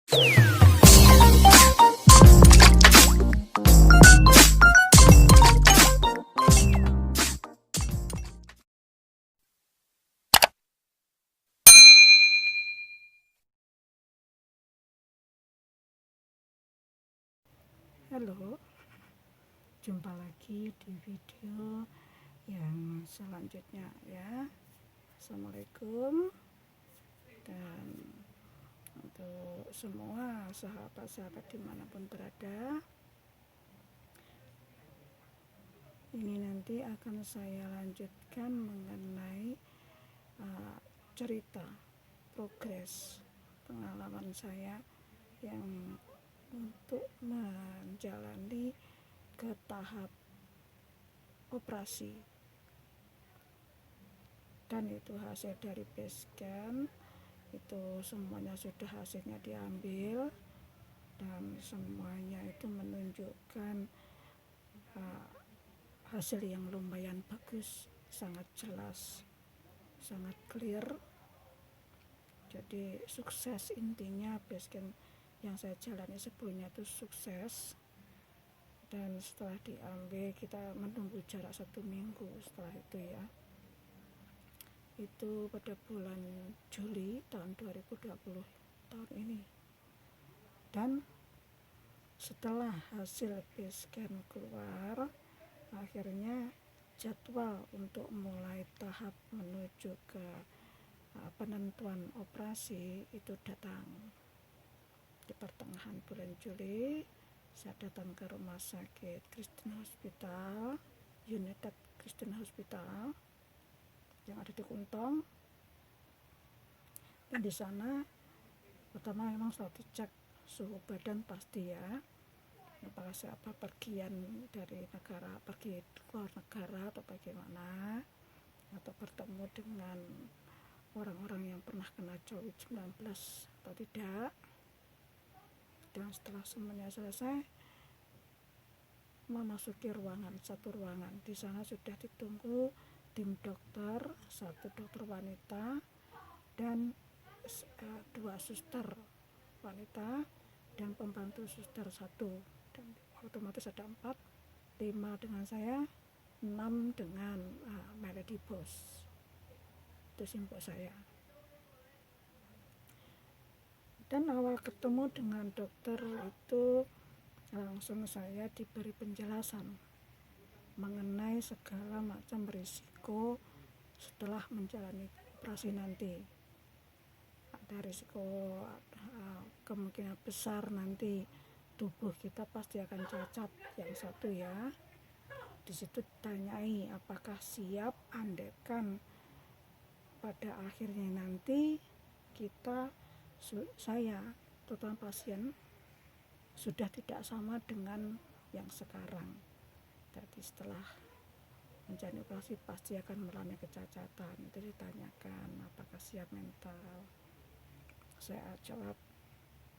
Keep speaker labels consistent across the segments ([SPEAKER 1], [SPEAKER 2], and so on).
[SPEAKER 1] Halo, jumpa lagi di video yang selanjutnya ya. Assalamualaikum, dan untuk semua sahabat-sahabat dimanapun berada, ini nanti akan saya lanjutkan mengenai cerita progres pengalaman saya yang untuk menjalani ke tahap operasi, dan itu hasil dari basecamp itu semuanya sudah hasilnya diambil, dan semuanya itu menunjukkan hasil yang lumayan bagus, sangat jelas, sangat clear. Jadi sukses, intinya basecamp yang saya jalani sebelumnya itu sukses. Dan setelah diambil, kita menunggu jarak 1 minggu setelah itu ya, itu pada bulan Juli tahun 2020 tahun ini. Dan setelah hasil basecamp keluar, akhirnya jadwal untuk mulai tahap menuju ke penentuan operasi itu datang di pertengahan bulan Juli. Saya datang ke rumah sakit Kristen Hospital, United Kristen Hospital yang ada di Kuntong. Dan di sana pertama memang selalu dicek suhu badan pasti ya, apakah siapa pergian dari negara, pergi keluar negara atau bagaimana, atau bertemu dengan orang-orang yang pernah kena COVID-19 atau tidak. Dan setelah semuanya selesai, memasuki satu ruangan. Di sana sudah ditunggu tim dokter, 1 dokter wanita dan 2 suster wanita dan pembantu suster 1, dan otomatis ada 4, 5 dengan saya, 6 dengan Melody Bos, itu simpuk saya. Dan awal ketemu dengan dokter itu langsung saya diberi penjelasan mengenai segala macam risiko setelah menjalani operasi nanti. Ada risiko kemungkinan besar nanti tubuh kita pasti akan cacat, yang satu ya. Di situ ditanyai apakah siap andaikan pada akhirnya nanti saya total pasien sudah tidak sama dengan yang sekarang. Jadi setelah menjalani operasi pasti akan mengalami kecacatan. Itu ditanyakan apakah siap mental. Saya jawab,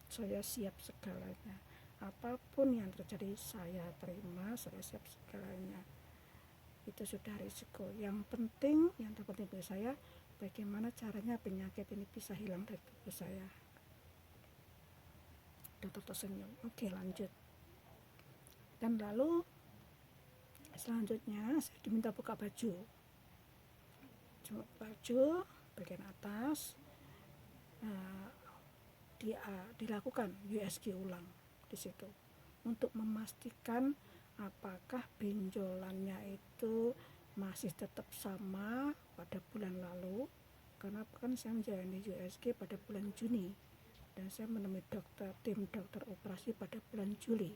[SPEAKER 1] saya siap segalanya. Apapun yang terjadi saya terima, saya siap segalanya. Itu sudah risiko. Yang penting, yang terpenting bagi saya, bagaimana caranya penyakit ini bisa hilang dari tubuh saya. Dokter tersenyum, oke lanjut. Dan lalu selanjutnya saya diminta buka baju bagian atas, dilakukan USG ulang di situ untuk memastikan apakah benjolannya itu masih tetap sama pada bulan lalu, karena kan saya menjalani USG pada bulan Juni dan saya menemui tim dokter operasi pada bulan Juli.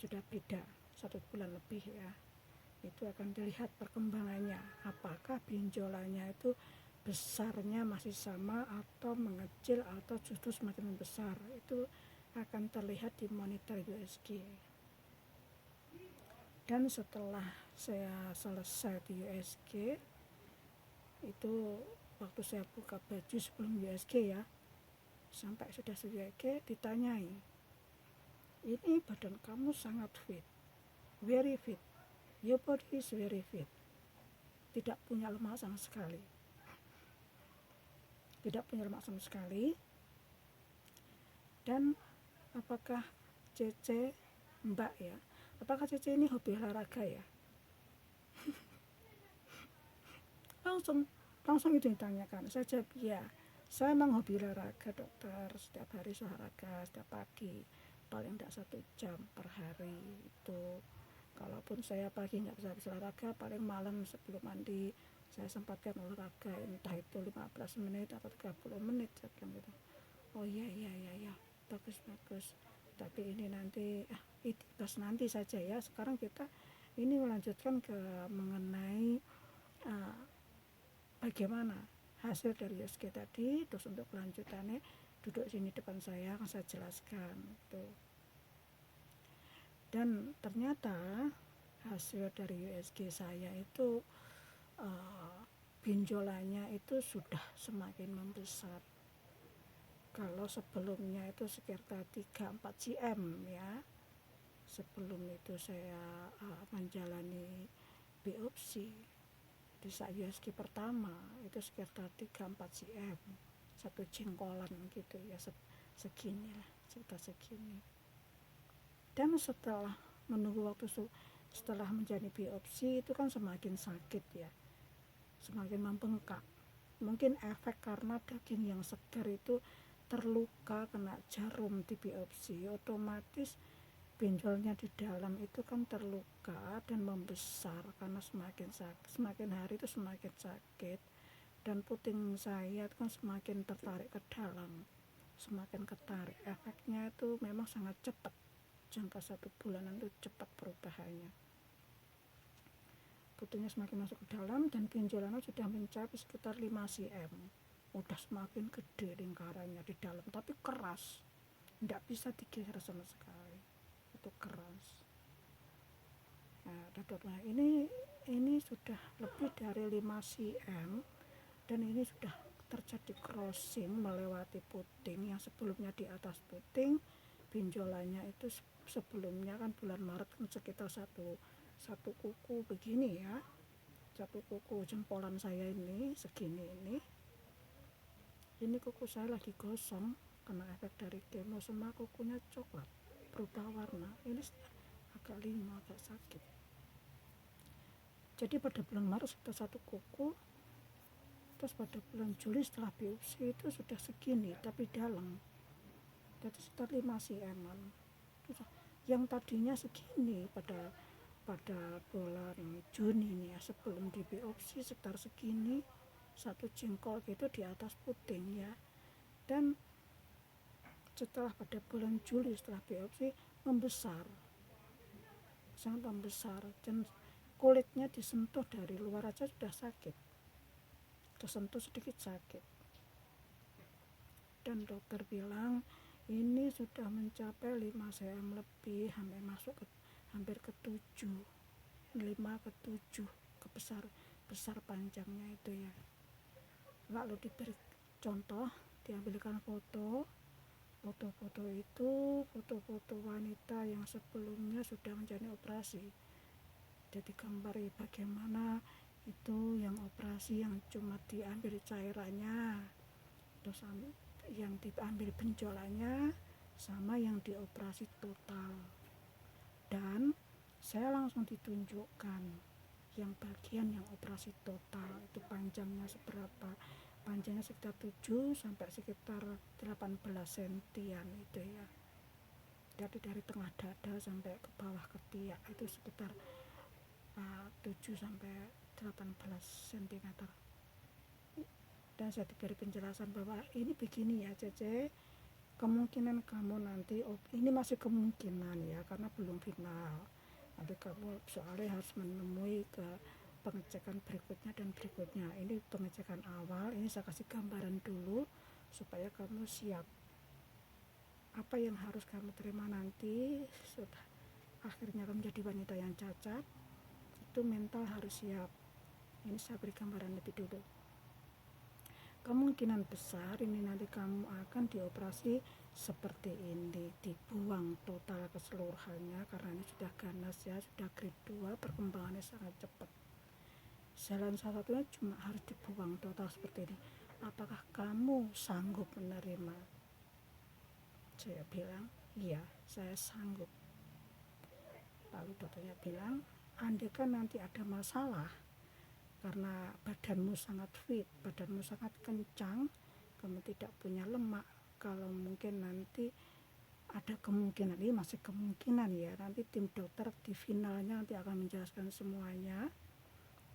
[SPEAKER 1] Sudah beda 1 bulan lebih ya. Itu akan dilihat perkembangannya, apakah benjolannya itu besarnya masih sama atau mengecil atau justru semakin besar. Itu akan terlihat di monitor USG. Dan setelah saya selesai di USG, itu waktu saya buka baju sebelum USG ya, sampai sudah USG ditanyai, ini badan kamu sangat fit, very fit, your body is very fit, tidak punya lemak sama sekali. Dan apakah Cece, Mbak ya, apakah Cece ini hobi olahraga ya? langsung langsung itu ditanyakan. Saya jawab ya, saya memang hobi olahraga dokter, setiap hari olahraga, setiap pagi paling tidak 1 jam per hari itu. Kalaupun saya pagi nggak bisa olahraga, paling malam sebelum mandi saya sempatkan olahraga, entah itu 15 menit atau 30 menit. Saya bilang gitu. Oh iya iya iya ya, bagus bagus, tapi ini nanti itu pas nanti saja ya. Sekarang kita ini melanjutkan ke mengenai bagaimana hasil dari USG tadi. Terus untuk kelanjutannya duduk sini depan saya akan saya jelaskan tuh. Dan ternyata hasil dari USG saya itu benjolannya itu sudah semakin membesar. Kalau sebelumnya itu sekitar 3-4 cm ya, sebelum itu saya menjalani biopsi di saat USG pertama itu sekitar 3-4 cm, 1 jengkolan gitu ya, segini lah, sekitar segini. Dan setelah menunggu waktu setelah menjalani biopsi itu kan semakin sakit ya, semakin membengkak. Mungkin efek karena daging yang segar itu terluka kena jarum di biopsi, otomatis benjolnya di dalam itu kan terluka dan membesar karena semakin hari itu semakin sakit. Dan puting saya itu kan semakin tertarik ke dalam, semakin ketarik. Efeknya itu memang sangat cepat, jangka 1 bulanan itu cepat perubahannya. Putingnya semakin masuk ke dalam dan benjolannya sudah mencapai sekitar 5 cm. Udah semakin gede lingkarannya di dalam, tapi keras, tidak bisa digeser sama sekali, itu keras. Nah, ini sudah lebih dari 5 cm dan ini sudah terjadi crossing melewati puting yang sebelumnya di atas puting. Benjolannya itu sebelumnya kan bulan Maret kan sekitar satu kuku begini ya, satu kuku jempolan saya ini segini ini kuku saya lagi gosong karena efek dari kemo, semua kukunya coklat berubah warna, ini agak linu, agak sakit. Jadi pada bulan Maret sekitar 1 kuku, terus pada bulan Juli setelah biopsi itu sudah segini tapi dalam, jadi sekitar 5 cm. Yang tadinya segini pada bulan Juni ini ya, sebelum di biopsi sekitar segini, 1 jengkol gitu di atas puting ya. Dan setelah pada bulan Juli setelah biopsi membesar, sangat membesar, dan kulitnya disentuh dari luar aja sudah sakit, tersentuh sedikit sakit. Dan dokter bilang ini sudah mencapai 5 cm lebih, hampir ke 7, 5 ke 7 besar panjangnya itu ya. Lalu diberi contoh, diambilkan foto itu foto-foto wanita yang sebelumnya sudah menjalani operasi. Jadi gambari bagaimana itu yang operasi yang cuma diambil cairannya, terus yang diambil benjolannya, sama yang dioperasi total. Dan saya langsung ditunjukkan yang bagian yang operasi total itu panjangnya seberapa, panjangnya sekitar 7 sampai sekitar 18 sentian itu ya. Jadi dari tengah dada sampai ke bawah ketiak itu sekitar 7 sampai 18 cm. Dan saya diberi penjelasan bahwa ini begini ya Cece, kemungkinan kamu nanti, ini masih kemungkinan ya karena belum final, nanti kamu soalnya harus menemui ke pengecekan berikutnya dan berikutnya. Ini pengecekan awal, ini saya kasih gambaran dulu supaya kamu siap apa yang harus kamu terima nanti sudah akhirnya kamu menjadi wanita yang cacat. Itu mental harus siap. Ini saya beri gambaran lebih dulu. Kemungkinan besar ini nanti kamu akan dioperasi seperti ini, dibuang total keseluruhannya karena ini sudah ganas ya, sudah grade 2, perkembangannya sangat cepat. Jalan salah satunya cuma harus dibuang total seperti ini. Apakah kamu sanggup menerima? Saya bilang, iya saya sanggup. Lalu dokternya bilang, andaikan nanti ada masalah karena badanmu sangat fit, badanmu sangat kencang, kamu tidak punya lemak, kalau mungkin nanti ada kemungkinan, ini masih kemungkinan ya, nanti tim dokter di finalnya nanti akan menjelaskan semuanya.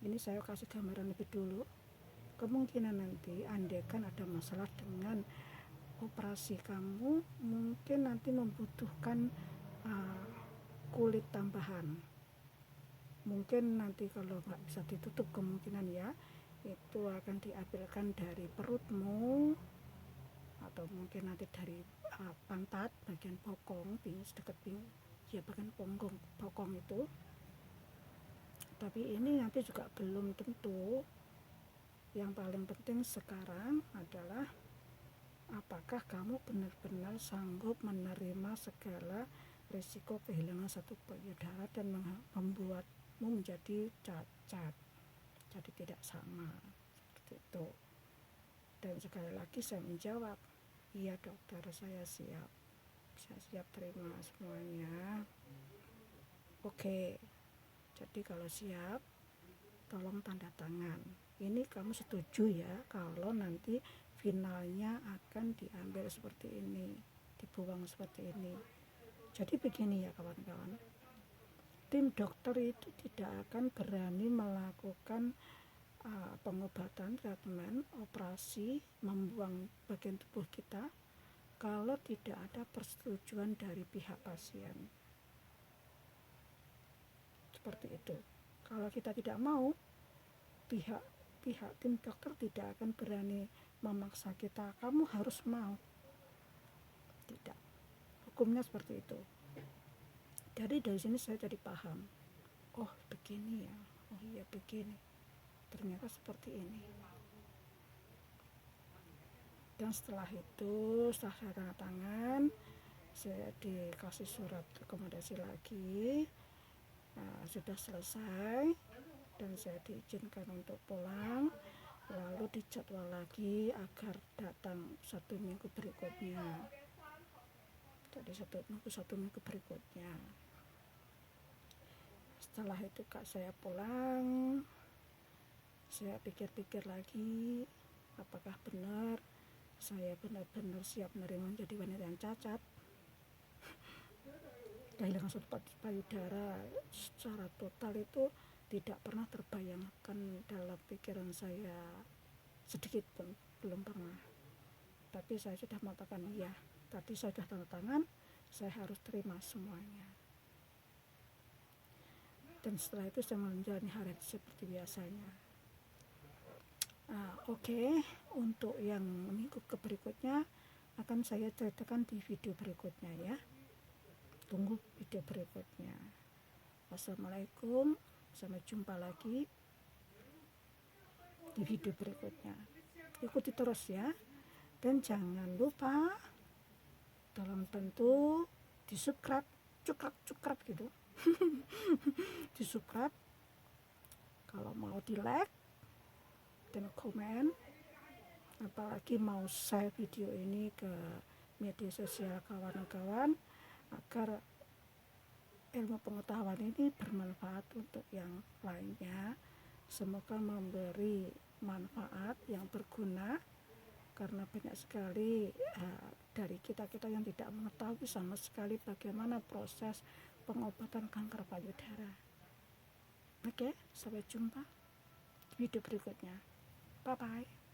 [SPEAKER 1] Ini saya kasih gambaran lebih dulu. Kemungkinan nanti andaikan ada masalah dengan operasi kamu, mungkin nanti membutuhkan kulit tambahan. Mungkin nanti kalau nggak bisa ditutup kemungkinan ya, itu akan diambilkan dari perutmu atau mungkin nanti dari pantat bagian bokong, dekat ya bagian bokong itu. Tapi ini nanti juga belum tentu. Yang paling penting sekarang adalah apakah kamu benar-benar sanggup menerima segala risiko kehilangan satu payudara dan membuatmu menjadi cacat, jadi tidak sama seperti itu. Dan sekali lagi saya menjawab, iya dokter, saya siap terima semuanya. Oke, jadi kalau siap tolong tanda tangan. Ini kamu setuju ya kalau nanti finalnya akan diambil seperti ini, dibuang seperti ini. Jadi begini ya kawan-kawan, tim dokter itu tidak akan berani melakukan pengobatan, treatment, operasi, membuang bagian tubuh kita kalau tidak ada persetujuan dari pihak pasien. Seperti itu. Kalau kita tidak mau, pihak tim dokter tidak akan berani memaksa kita, kamu harus mau. Tidak. Hukumnya seperti itu. Jadi dari sini saya jadi paham. Oh, begini ya. Oh iya begini. Ternyata seperti ini. Dan setelah itu, setelah saya tanda tangan, saya dikasih surat rekomendasi lagi. Sudah selesai dan saya diizinkan untuk pulang, lalu dijadwal lagi agar datang 1 minggu berikutnya. Jadi 1 minggu berikutnya. Setelah itu kak saya pulang, saya pikir-pikir lagi apakah benar saya benar-benar siap menerima menjadi wanita yang cacat. Kehilangan satu payudara secara total itu tidak pernah terbayangkan dalam pikiran saya sedikit pun, belum pernah. Tapi saya sudah mengatakan iya, tadi saya sudah tanda tangan, saya harus terima semuanya. Dan setelah itu saya menjalani hari seperti biasanya. Oke, untuk yang minggu berikutnya akan saya ceritakan di video berikutnya ya. Tunggu video berikutnya. Wassalamualaikum, sampai jumpa lagi di video berikutnya. Ikuti terus ya, dan jangan lupa tolong bantu di subscribe, cukrap gitu. Di subscribe, kalau mau di like dan komen, apalagi mau share video ini ke media sosial kawan-kawan agar ilmu pengetahuan ini bermanfaat untuk yang lainnya. Semoga memberi manfaat yang berguna, karena banyak sekali dari kita yang tidak mengetahui sama sekali bagaimana proses pengobatan kanker payudara. Oke, sampai jumpa di video berikutnya. Bye bye.